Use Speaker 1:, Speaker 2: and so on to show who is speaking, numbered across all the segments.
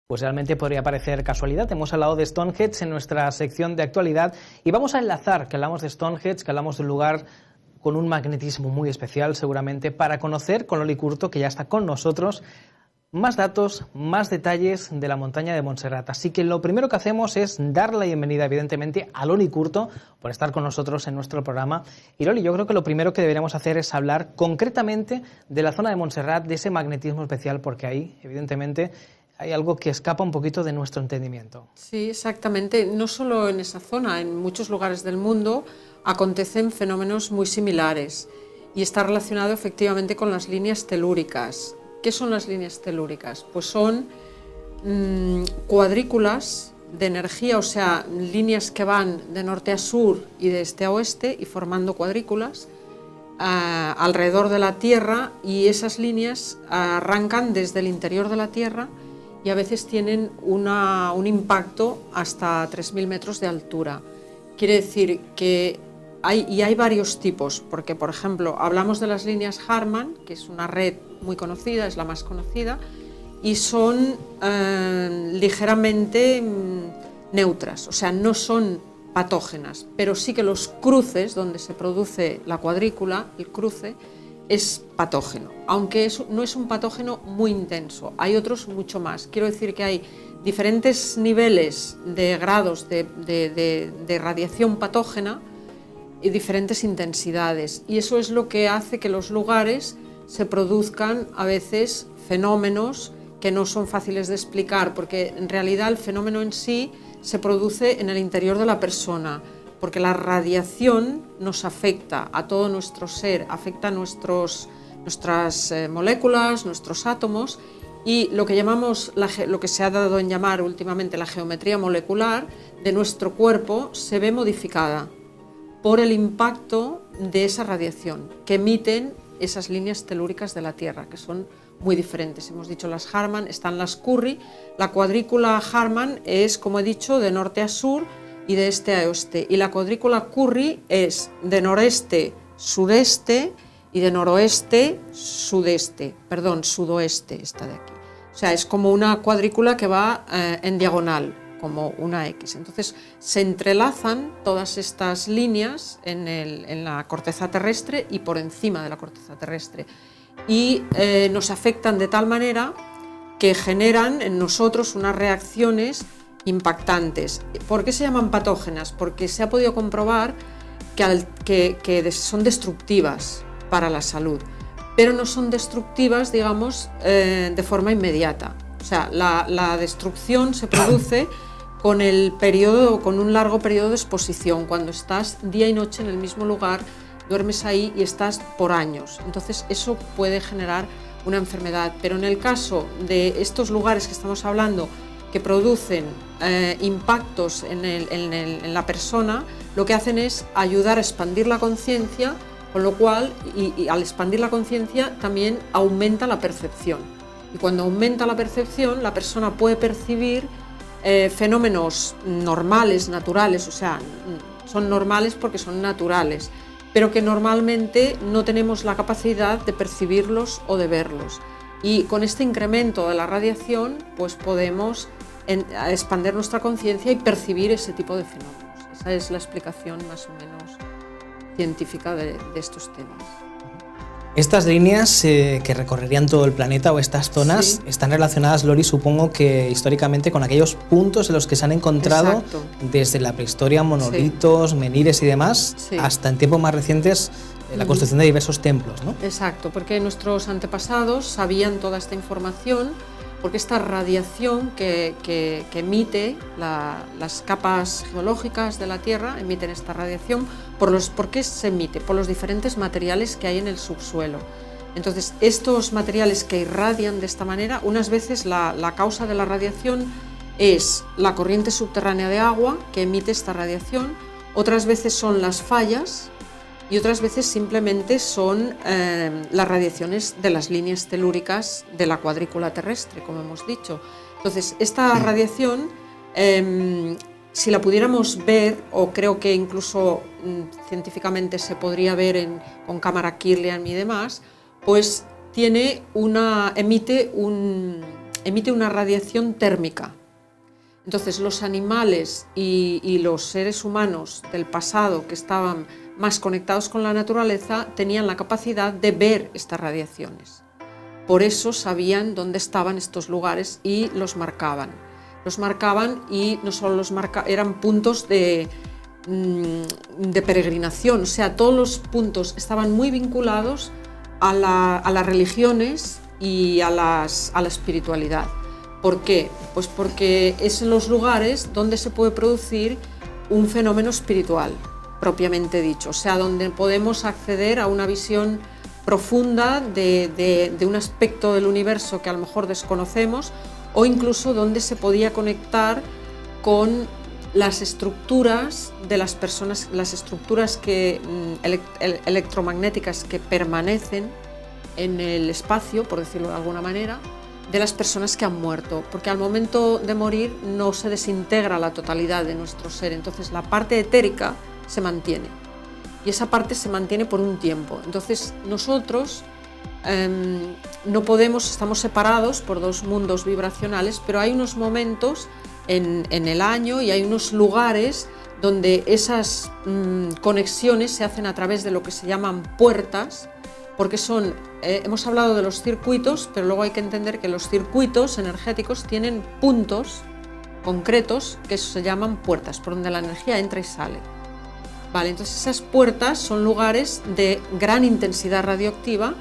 Speaker 1: Pues realmente podría parecer casualidad. Hemos hablado de Stonehenge en nuestra sección de actualidad y vamos a enlazar que hablamos de Stonehenge, que hablamos de un lugar con un magnetismo muy especial seguramente, para conocer con Loli Curto, que ya está con nosotros, más datos, más detalles de la montaña de Montserrat. Así que lo primero que hacemos es dar la bienvenida, evidentemente, a Loli Curto por estar con nosotros en nuestro programa. Y Loli, yo creo que lo primero que deberíamos hacer es hablar concretamente de la zona de Montserrat, de ese magnetismo especial, porque ahí, evidentemente, hay algo que escapa un poquito de nuestro entendimiento.
Speaker 2: Sí, exactamente. No solo en esa zona, en muchos lugares del mundo acontecen fenómenos muy similares y está relacionado efectivamente con las líneas telúricas. ¿Qué son las líneas telúricas? Pues son cuadrículas de energía, o sea, líneas que van de norte a sur y de este a oeste y formando cuadrículas alrededor de la Tierra, y esas líneas arrancan desde el interior de la Tierra y a veces tienen un impacto hasta 3.000 metros de altura. Quiere decir que hay varios tipos, porque por ejemplo hablamos de las líneas Hartmann, que es una red muy conocida, es la más conocida, y son ligeramente neutras, o sea, no son patógenas, pero sí que los cruces donde se produce la cuadrícula, el cruce, es patógeno, aunque no es un patógeno muy intenso, hay otros mucho más. Quiero decir que hay diferentes niveles de grados de radiación patógena y diferentes intensidades, y eso es lo que hace que los lugares se produzcan a veces fenómenos que no son fáciles de explicar, porque en realidad el fenómeno en sí se produce en el interior de la persona, porque la radiación nos afecta a todo nuestro ser, afecta a nuestras moléculas, nuestros átomos, y lo que llamamos, lo que se ha dado en llamar últimamente la geometría molecular de nuestro cuerpo, se ve modificada por el impacto de esa radiación que emiten esas líneas telúricas de la Tierra, que son muy diferentes. Hemos dicho las Hartmann, están las Curry. La cuadrícula Hartmann es, como he dicho, de norte a sur y de este a oeste, y la cuadrícula Curry es de noreste, sudeste y de noroeste, sudoeste, esta de aquí. O sea, es como una cuadrícula que va en diagonal, como una X. Entonces se entrelazan todas estas líneas en la corteza terrestre y por encima de la corteza terrestre, y nos afectan de tal manera que generan en nosotros unas reacciones impactantes. ¿Por qué se llaman patógenas? Porque se ha podido comprobar que son destructivas para la salud, pero no son destructivas, digamos, de forma inmediata. O sea, la destrucción se produce con un largo periodo de exposición, cuando estás día y noche en el mismo lugar, duermes ahí y estás por años. Entonces eso puede generar una enfermedad, pero en el caso de estos lugares que estamos hablando, que producen impactos en la persona, lo que hacen es ayudar a expandir la conciencia, con lo cual, y al expandir la conciencia también aumenta la percepción. Y cuando aumenta la percepción, la persona puede percibir fenómenos normales, naturales, o sea, son normales porque son naturales, pero que normalmente no tenemos la capacidad de percibirlos o de verlos. Y con este incremento de la radiación, pues podemos expandir nuestra conciencia y percibir ese tipo de fenómenos. Esa es la explicación más o menos científica de estos temas.
Speaker 1: Estas líneas que recorrerían todo el planeta, o estas zonas, sí, están relacionadas, Loli, supongo que históricamente con aquellos puntos en los que se han encontrado. Exacto. Desde la prehistoria, monolitos, sí, menhires y demás, sí, hasta en tiempos más recientes la construcción de diversos templos, ¿no?
Speaker 2: Exacto, porque nuestros antepasados sabían toda esta información, porque esta radiación que emite las capas geológicas de la Tierra, emiten esta radiación. ¿Por qué se emite? Por los diferentes materiales que hay en el subsuelo. Entonces, estos materiales que irradian de esta manera, unas veces la causa de la radiación es la corriente subterránea de agua que emite esta radiación, otras veces son las fallas, y otras veces simplemente son las radiaciones de las líneas telúricas de la cuadrícula terrestre, como hemos dicho. Entonces, esta radiación, si la pudiéramos ver, o creo que incluso científicamente se podría ver con cámara Kirlian y demás, pues emite emite una radiación térmica. Entonces los animales y los seres humanos del pasado que estaban más conectados con la naturaleza tenían la capacidad de ver estas radiaciones. Por eso sabían dónde estaban estos lugares y los marcaban. Los marcaban y no solo eran puntos de peregrinación, o sea, todos los puntos estaban muy vinculados a las religiones y a la espiritualidad. ¿Por qué? Pues porque es en los lugares donde se puede producir un fenómeno espiritual, propiamente dicho, o sea, donde podemos acceder a una visión profunda de un aspecto del universo que a lo mejor desconocemos, o incluso donde se podía conectar con las estructuras de las personas, las estructuras electromagnéticas que permanecen en el espacio, por decirlo de alguna manera, de las personas que han muerto, porque al momento de morir no se desintegra la totalidad de nuestro ser, entonces la parte etérica se mantiene y esa parte se mantiene por un tiempo. Entonces nosotros no podemos, estamos separados por dos mundos vibracionales, pero hay unos momentos en el año y hay unos lugares donde esas conexiones se hacen a través de lo que se llaman puertas, porque son, hemos hablado de los circuitos, pero luego hay que entender que los circuitos energéticos tienen puntos concretos que se llaman puertas, por donde la energía entra y sale. Vale, entonces esas puertas son lugares de gran intensidad radioactiva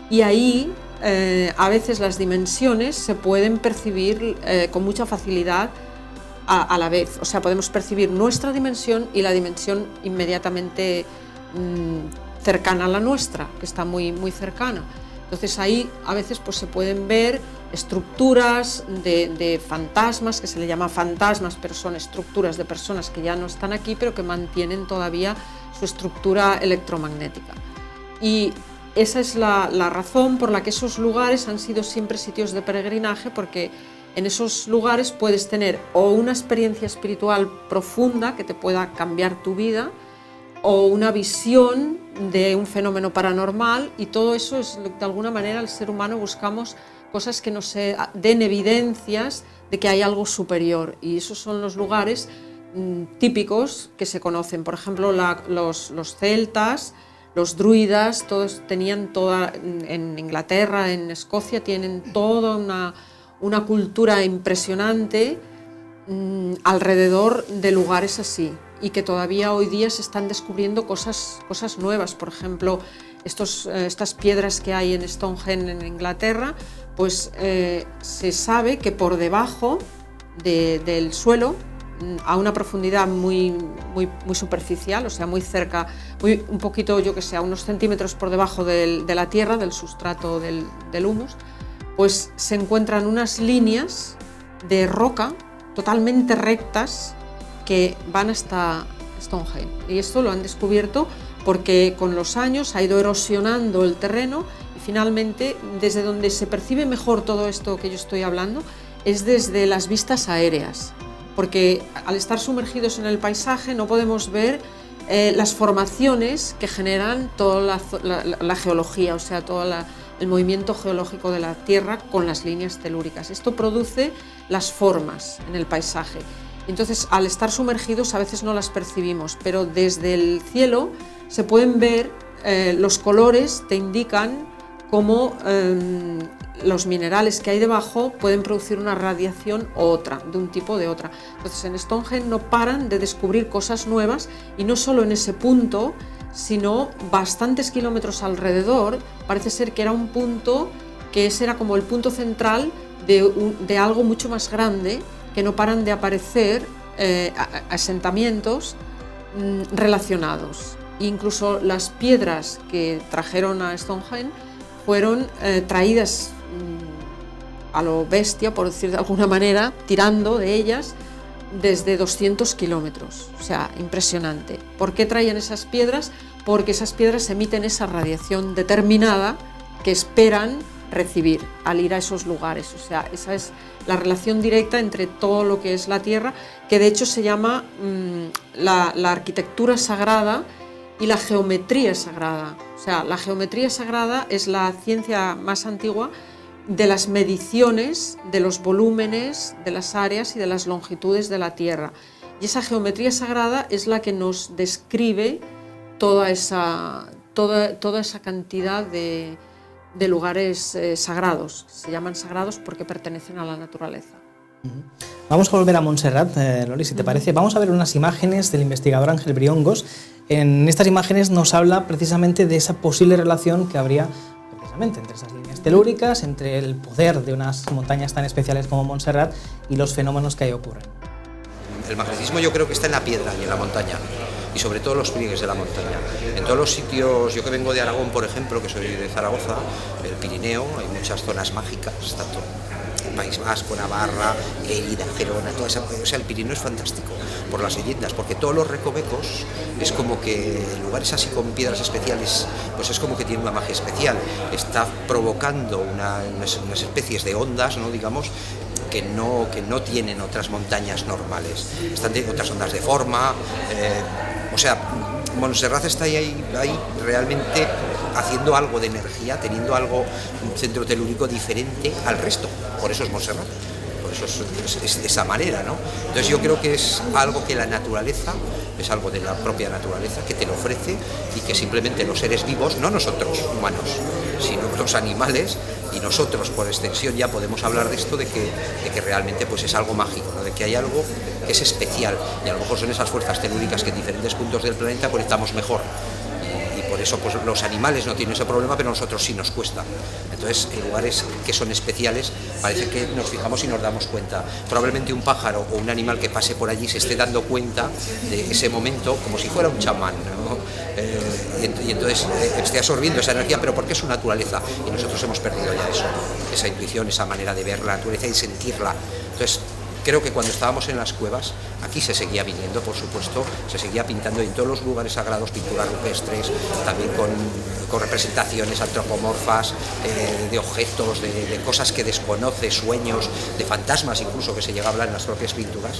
Speaker 2: y ahí a veces las dimensiones se pueden percibir con mucha facilidad a la vez, o sea, podemos percibir nuestra dimensión y la dimensión inmediatamente cercana a la nuestra, que está muy, muy cercana. Entonces ahí a veces pues, se pueden ver estructuras de fantasmas, que se le llama fantasmas, pero son estructuras de personas que ya no están aquí, pero que mantienen todavía su estructura electromagnética. Y esa es la razón por la que esos lugares han sido siempre sitios de peregrinaje, porque en esos lugares puedes tener o una experiencia espiritual profunda que te pueda cambiar tu vida, o una visión de un fenómeno paranormal, y todo eso es, de alguna manera, el ser humano buscamos cosas que nos den evidencias de que hay algo superior, y esos son los lugares típicos que se conocen. Por ejemplo, los celtas, los druidas, todos tenían en Inglaterra, en Escocia, tienen toda una cultura impresionante alrededor de lugares así, y que todavía hoy día se están descubriendo cosas nuevas. Por ejemplo, estas piedras que hay en Stonehenge en Inglaterra, pues se sabe que por debajo del suelo, a una profundidad muy superficial, o sea, muy cerca, un poquito, yo que sé, a unos centímetros por debajo de la tierra, del sustrato del humus, pues se encuentran unas líneas de roca totalmente rectas que van hasta Stonehenge. Y esto lo han descubierto porque con los años ha ido erosionando el terreno, y finalmente desde donde se percibe mejor todo esto que yo estoy hablando es desde las vistas aéreas, porque al estar sumergidos en el paisaje no podemos ver las formaciones que generan toda la geología, o sea, todo el movimiento geológico de la Tierra con las líneas telúricas. Esto produce las formas en el paisaje. Entonces, al estar sumergidos a veces no las percibimos, pero desde el cielo se pueden ver los colores, te indican cómo los minerales que hay debajo pueden producir una radiación u otra, de un tipo o de otra. Entonces, en Stonehenge no paran de descubrir cosas nuevas, y no solo en ese punto, sino bastantes kilómetros alrededor. Parece ser que era un punto que ese era como el punto central de algo mucho más grande, que no paran de aparecer asentamientos relacionados. Incluso las piedras que trajeron a Stonehenge fueron traídas a lo bestia, por decir de alguna manera, tirando de ellas desde 200 kilómetros, o sea, impresionante. ¿Por qué traían esas piedras? Porque esas piedras emiten esa radiación determinada que esperan recibir al ir a esos lugares. O sea, esa es la relación directa entre todo lo que es la Tierra, que de hecho se llama la arquitectura sagrada y la geometría sagrada. O sea, la geometría sagrada es la ciencia más antigua de las mediciones de los volúmenes, de las áreas y de las longitudes de la Tierra. Y esa geometría sagrada es la que nos describe toda esa cantidad de lugares sagrados. Se llaman sagrados porque pertenecen a la naturaleza.
Speaker 1: Vamos a volver a Montserrat, Loli, si te parece. Vamos a ver unas imágenes del investigador Ángel Briongos. En estas imágenes nos habla precisamente de esa posible relación que habría precisamente entre esas líneas telúricas, entre el poder de unas montañas tan especiales como Montserrat y los fenómenos que ahí ocurren.
Speaker 3: El magnetismo yo creo que está en la piedra y en la montaña, y sobre todo los pliegues de la montaña. En todos los sitios, yo que vengo de Aragón, por ejemplo, que soy de Zaragoza, el Pirineo, hay muchas zonas mágicas, tanto el País Vasco, Navarra, Lérida, Gerona, toda esa, o sea, el Pirineo es fantástico por las leyendas, porque todos los recovecos es como que lugares así con piedras especiales, pues es como que tiene una magia especial, está provocando unas especies de ondas, ¿no?, digamos, que no tienen otras montañas normales. Están de otras ondas de forma, o sea, Montserrat está ahí realmente haciendo algo de energía, teniendo algo, un centro telúrico diferente al resto. Por eso es Montserrat, por eso es de esa manera, ¿no? Entonces yo creo que es algo que la naturaleza, es algo de la propia naturaleza que te lo ofrece, y que simplemente los seres vivos, no nosotros humanos, sino los animales, y nosotros por extensión ya podemos hablar de esto, de que realmente pues es algo mágico, ¿no?, de que hay algo que es especial, y a lo mejor son esas fuerzas telúricas que en diferentes puntos del planeta conectamos mejor, y por eso pues los animales no tienen ese problema, pero a nosotros sí nos cuesta. Entonces, en lugares que son especiales parece que nos fijamos y nos damos cuenta. Probablemente un pájaro o un animal que pase por allí se esté dando cuenta de ese momento como si fuera un chamán, ¿no? Y entonces esté absorbiendo esa energía, pero porque es su naturaleza, y nosotros hemos perdido ya eso, esa intuición, esa manera de ver la naturaleza y sentirla. Entonces, creo que cuando estábamos en las cuevas, aquí se seguía viniendo, por supuesto, se seguía pintando en todos los lugares sagrados, pinturas rupestres, también con representaciones antropomorfas, de objetos, de cosas que desconoce, sueños, de fantasmas incluso, que se llega a hablar en las propias pinturas.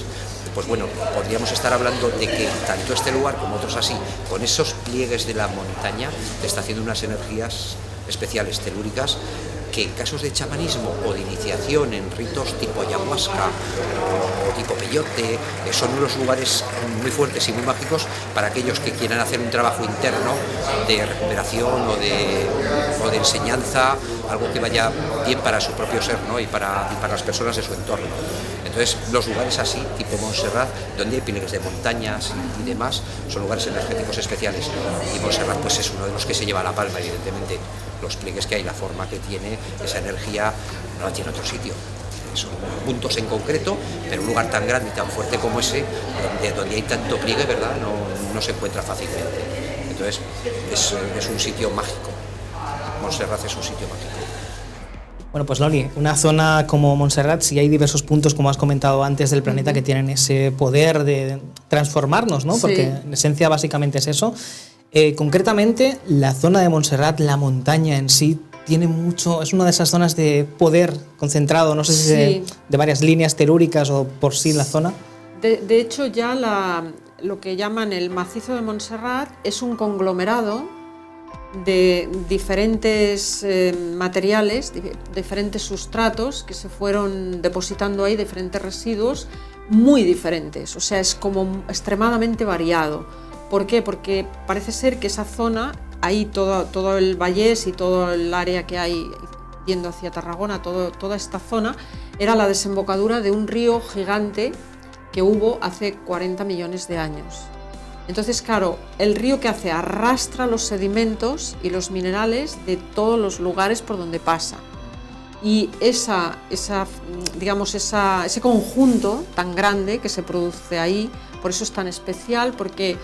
Speaker 3: Pues bueno, podríamos estar hablando de que tanto este lugar como otros así, con esos pliegues de la montaña, te está haciendo unas energías especiales telúricas, que en casos de chamanismo o de iniciación en ritos tipo ayahuasca o tipo peyote, son unos lugares muy fuertes y muy mágicos para aquellos que quieran hacer un trabajo interno de recuperación o de enseñanza, algo que vaya bien para su propio ser, ¿no?, y para las personas de su entorno. Entonces, los lugares así, tipo Montserrat, donde hay pliegues de montañas y demás, son lugares energéticos especiales, y Montserrat pues es uno de los que se lleva la palma, evidentemente. Los pliegues que hay, la forma que tiene, esa energía no la tiene otro sitio. Son puntos en concreto, pero un lugar tan grande y tan fuerte como ese, donde hay tanto pliegue, ¿verdad?, no se encuentra fácilmente. Entonces, es un sitio mágico. Montserrat es un sitio mágico.
Speaker 1: Bueno, pues Loli, una zona como Montserrat, sí hay diversos puntos, como has comentado antes, del planeta que tienen ese poder de transformarnos, ¿no? Porque en esencia básicamente es eso. Concretamente, la zona de Montserrat, la montaña en sí, tiene mucho, es una de esas zonas de poder concentrado, no sé si de varias líneas telúricas o por sí la zona.
Speaker 2: De hecho, ya lo que llaman el macizo de Montserrat es un conglomerado de diferentes materiales, diferentes sustratos que se fueron depositando ahí, diferentes residuos muy diferentes, o sea, es como extremadamente variado. ¿Por qué? Porque parece ser que esa zona, ahí todo el Vallés y todo el área que hay yendo hacia Tarragona, toda esta zona, era la desembocadura de un río gigante que hubo hace 40 millones de años. Entonces, claro, el río que hace arrastra los sedimentos y los minerales de todos los lugares por donde pasa. Y ese conjunto tan grande que se produce ahí, por eso es tan especial, porque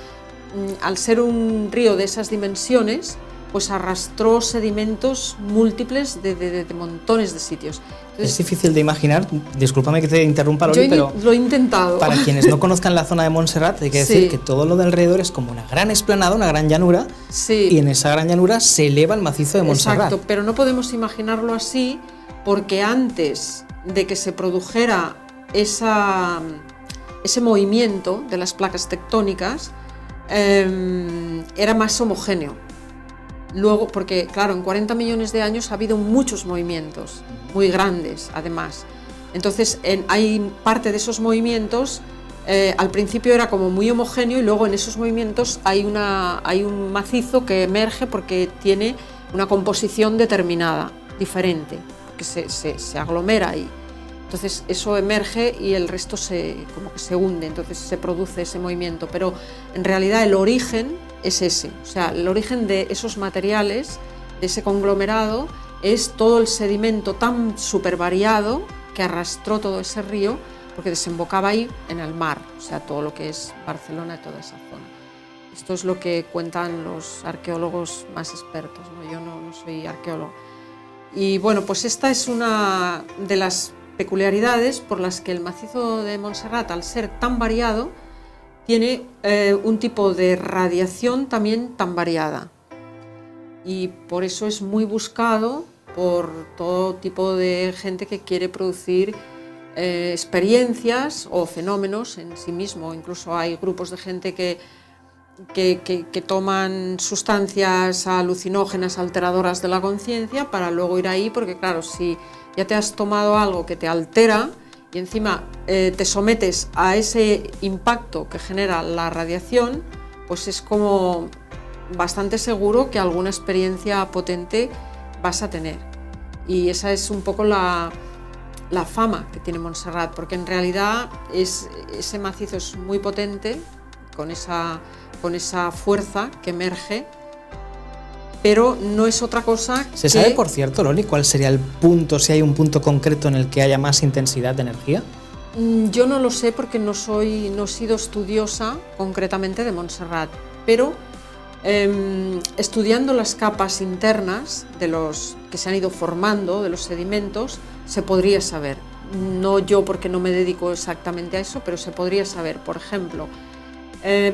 Speaker 2: al ser un río de esas dimensiones, pues arrastró sedimentos múltiples de montones de sitios. Entonces,
Speaker 1: es difícil de imaginar, discúlpame que te interrumpa, Loli, pero
Speaker 2: lo he intentado.
Speaker 1: Para quienes no conozcan la zona de Montserrat, hay que decir que todo lo de alrededor es como una gran explanada, una gran llanura, y en esa gran llanura se eleva el macizo de Montserrat.
Speaker 2: Exacto, pero no podemos imaginarlo así, porque antes de que se produjera ese movimiento de las placas tectónicas, era más homogéneo. luego, porque claro, en 40 millones de años ha habido muchos movimientos, muy grandes además. Entonces hay parte de esos movimientos, al principio era como muy homogéneo y luego en esos movimientos hay un macizo que emerge porque tiene una composición determinada, diferente, que se aglomera ahí. Entonces eso emerge y el resto como que se hunde, entonces se produce ese movimiento, pero en realidad el origen es ese, o sea, el origen de esos materiales, de ese conglomerado, es todo el sedimento tan súper variado que arrastró todo ese río, porque desembocaba ahí en el mar, o sea, todo lo que es Barcelona y toda esa zona. Esto es lo que cuentan los arqueólogos más expertos, ¿no? Yo no soy arqueólogo. Y bueno, pues esta es una de las peculiaridades por las que el macizo de Montserrat, al ser tan variado, tiene un tipo de radiación también tan variada. Y por eso es muy buscado por todo tipo de gente que quiere producir experiencias o fenómenos en sí mismo. Incluso hay grupos de gente que toman sustancias alucinógenas alteradoras de la conciencia para luego ir ahí, porque claro, si ya te has tomado algo que te altera y encima te sometes a ese impacto que genera la radiación, pues es como bastante seguro que alguna experiencia potente vas a tener. Y esa es un poco la fama que tiene Montserrat, porque en realidad ese macizo es muy potente, con esa fuerza que emerge, pero no es otra cosa que...
Speaker 1: ¿Se sabe, por cierto, Loli, cuál sería el punto, si hay un punto concreto en el que haya más intensidad de energía?
Speaker 2: Yo no lo sé porque no he sido estudiosa concretamente de Montserrat, pero estudiando las capas internas de los que se han ido formando, de los sedimentos, se podría saber. No yo, porque no me dedico exactamente a eso, pero se podría saber. Por ejemplo,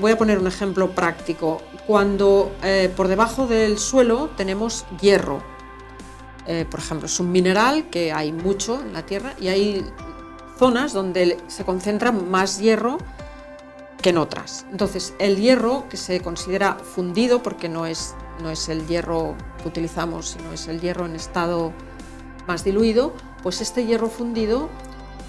Speaker 2: voy a poner un ejemplo práctico. Cuando por debajo del suelo tenemos hierro, por ejemplo, es un mineral que hay mucho en la Tierra y hay zonas donde se concentra más hierro que en otras. Entonces, el hierro, que se considera fundido, porque no es el hierro que utilizamos, sino es el hierro en estado más diluido, pues este hierro fundido,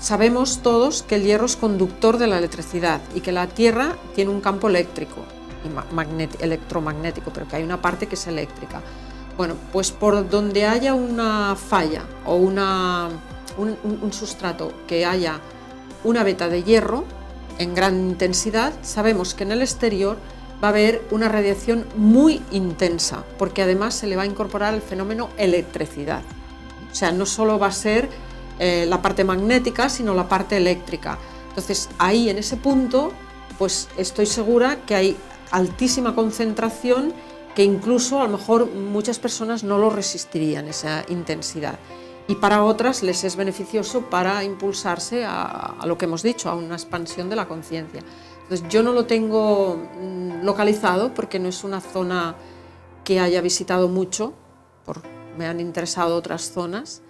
Speaker 2: sabemos todos que el hierro es conductor de la electricidad y que la Tierra tiene un campo eléctrico y electromagnético, pero que hay una parte que es eléctrica. Bueno, pues por donde haya una falla o un sustrato que haya una veta de hierro en gran intensidad, sabemos que en el exterior va a haber una radiación muy intensa, porque además se le va a incorporar el fenómeno electricidad. O sea, no solo va a ser la parte magnética, sino la parte eléctrica. Entonces, ahí en ese punto, pues estoy segura que hay altísima concentración, que incluso a lo mejor muchas personas no lo resistirían, esa intensidad. Y para otras les es beneficioso para impulsarse a lo que hemos dicho, a una expansión de la conciencia. Entonces, yo no lo tengo localizado porque no es una zona que haya visitado mucho, me han interesado otras zonas,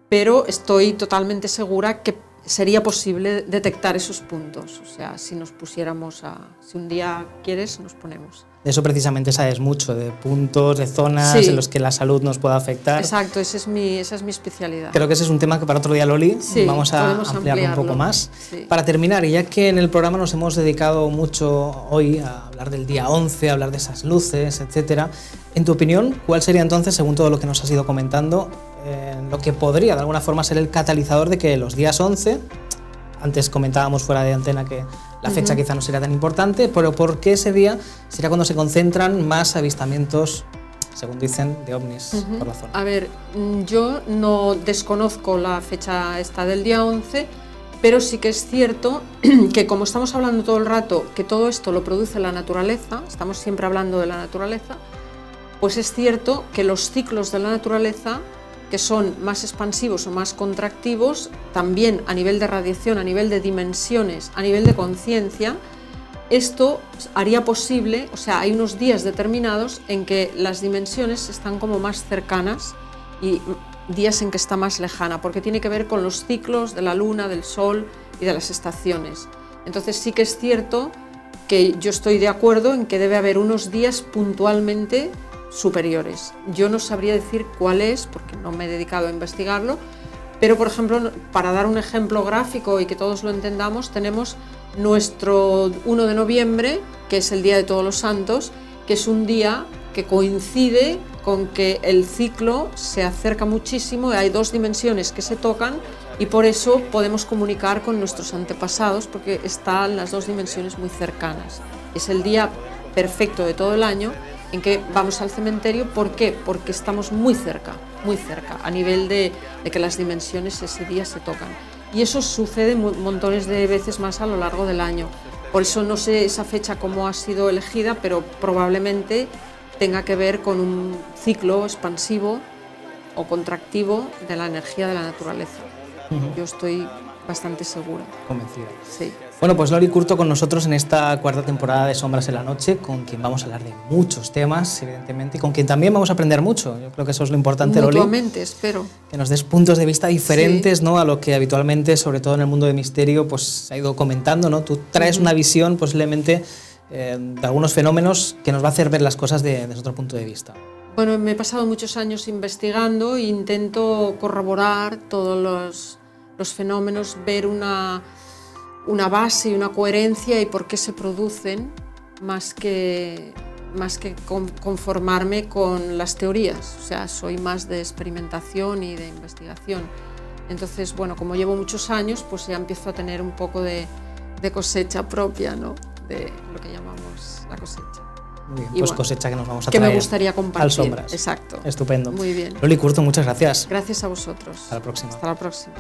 Speaker 2: pero estoy totalmente segura que sería posible detectar esos puntos. O sea, si nos pusiéramos si un día quieres, nos ponemos.
Speaker 1: De eso precisamente sabes mucho, de puntos, de zonas en los que la salud nos pueda afectar.
Speaker 2: Exacto, esa es mi especialidad.
Speaker 1: Creo que ese es un tema que para otro día, Loli, vamos a ampliarlo un poco más. Sí. Para terminar, y ya que en el programa nos hemos dedicado mucho hoy a hablar del día 11, a hablar de esas luces, etcétera, en tu opinión, ¿cuál sería entonces, según todo lo que nos has ido comentando, lo que podría de alguna forma ser el catalizador de que los días 11, antes comentábamos fuera de antena que la fecha quizá no sería tan importante, pero ¿por qué ese día sería cuando se concentran más avistamientos, según dicen, de ovnis por la zona?
Speaker 2: A ver, yo no desconozco la fecha esta del día 11, pero sí que es cierto que como estamos hablando todo el rato que todo esto lo produce la naturaleza, estamos siempre hablando de la naturaleza, pues es cierto que los ciclos de la naturaleza, que son más expansivos o más contractivos, también a nivel de radiación, a nivel de dimensiones, a nivel de conciencia, esto haría posible, o sea, hay unos días determinados en que las dimensiones están como más cercanas y días en que está más lejana, porque tiene que ver con los ciclos de la luna, del sol y de las estaciones. Entonces sí que es cierto que yo estoy de acuerdo en que debe haber unos días puntualmente superiores. Yo no sabría decir cuál es, porque no me he dedicado a investigarlo, pero por ejemplo, para dar un ejemplo gráfico y que todos lo entendamos, tenemos nuestro 1 de noviembre, que es el Día de Todos los Santos, que es un día que coincide con que el ciclo se acerca muchísimo, hay dos dimensiones que se tocan y por eso podemos comunicar con nuestros antepasados, porque están las dos dimensiones muy cercanas. Es el día perfecto de todo el año en que vamos al cementerio. ¿Por qué? Porque estamos muy cerca, a nivel de que las dimensiones ese día se tocan. Y eso sucede montones de veces más a lo largo del año. Por eso no sé esa fecha cómo ha sido elegida, pero probablemente tenga que ver con un ciclo expansivo o contractivo de la energía de la naturaleza. Yo estoy bastante segura.
Speaker 1: Convencida.
Speaker 2: Sí.
Speaker 1: Bueno, pues Loli Curto con nosotros en esta cuarta temporada de Sombras en la Noche, con quien vamos a hablar de muchos temas, evidentemente, y con quien también vamos a aprender mucho. Yo creo que eso es lo importante, Loli.
Speaker 2: Mutuamente, espero.
Speaker 1: Que nos des puntos de vista diferentes, ¿no?, a lo que habitualmente, sobre todo en el mundo del misterio, pues se ha ido comentando, ¿no? Tú traes una visión posiblemente de algunos fenómenos que nos va a hacer ver las cosas desde otro punto de vista.
Speaker 2: Bueno, me he pasado muchos años investigando e intento corroborar todos los fenómenos, ver una base y una coherencia y por qué se producen, más que conformarme con las teorías. O sea, soy más de experimentación y de investigación. Entonces, bueno, como llevo muchos años, pues ya empiezo a tener un poco de cosecha propia, ¿no?, de lo que llamamos la cosecha.
Speaker 1: Muy bien,
Speaker 2: y
Speaker 1: pues
Speaker 2: bueno,
Speaker 1: cosecha que nos vamos a traer
Speaker 2: que me gustaría compartir.
Speaker 1: al Sombras.
Speaker 2: Exacto.
Speaker 1: Estupendo.
Speaker 2: Muy bien.
Speaker 1: Loli Curto, muchas gracias.
Speaker 2: Gracias a vosotros.
Speaker 1: Hasta la próxima.
Speaker 2: Hasta la próxima.